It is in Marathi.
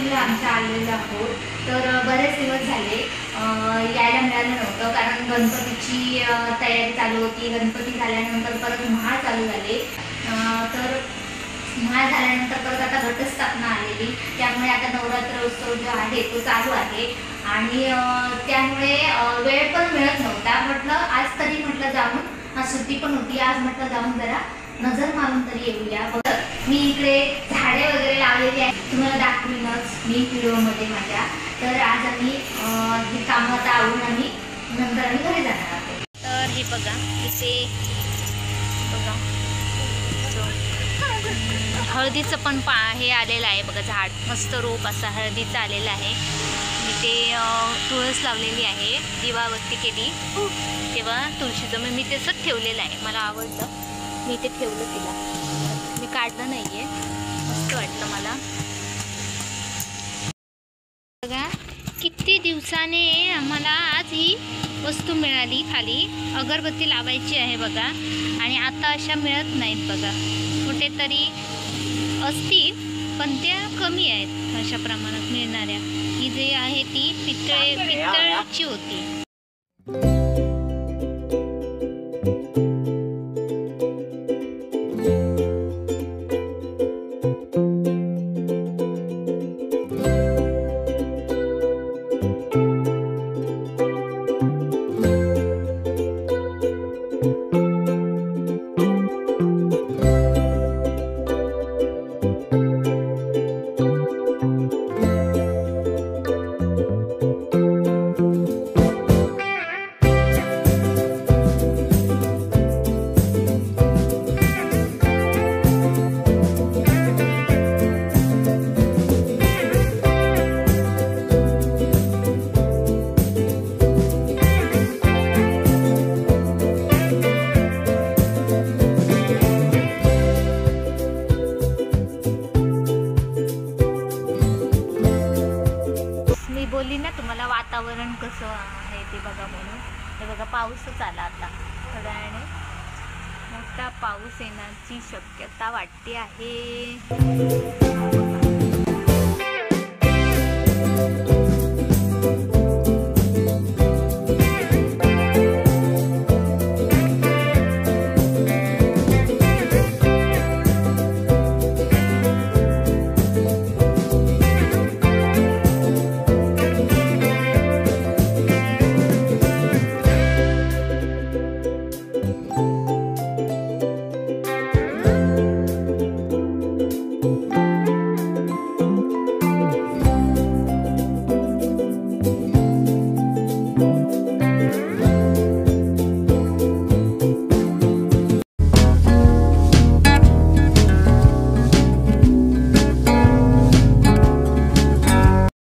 गणपतीला आमच्या आलेलो आहोत. तर बरेच दिवस झाले यायला मिळालं नव्हतं, कारण गणपतीची तयारी चालू होती. गणपती झाल्यानंतर परत महाळ चालू झाले. तर महाळ झाल्यानंतर परत आता घटस्थापना आलेली, त्यामुळे आता नवरात्र उत्सव जो आहे तो चालू आहे आणि त्यामुळे वेळ पण मिळत नव्हता. म्हटलं आज तरी म्हटलं जाऊन, आज सुट्टी पण होती, आज म्हटलं जाऊन जरा नजर मारून तरी येऊया. मी इकडे झाडे वगैरे लावलेली आहे, तुम्हाला दाखवीनच मी व्हिडिओमध्ये माझ्या. तर आज आम्ही ही कामं आवरून आम्ही नंतर आम्ही घरी जाणार आहोत. तर हे बघा, इथे बघा हळदीचं पण हे आलेलं आहे बघा, झाड मस्त रोप असा हळदीचा आलेला आहे. इथे तुळस लावलेली आहे, दिवाबत्ती केली तेव्हा तुळशीचं मी तसंच ठेवलेलं आहे. मला आवडतं, मी इथे ठेवलं तिला, मी काढलं नाहीये, मस्त वाटलं मला. बघा किती दिवसाने आम्हाला आज ही वस्तू मिळाली. खाली अगरबत्ती लावायची आहे बघा, आणि आता अशा मिळत नाहीत बघा. कुठेतरी असतील पण त्या कमी आहेत अशा प्रमाणात मिळणाऱ्या. ही जी आहे ती पितळची होती. बोलली ना तुम्हाला वातावरण कसं आहे ते बघा म्हणून. हे बघा पाऊसच आला आता, थोड्या वेळाने मोठा पाऊस येण्याची शक्यता वाटते आहे.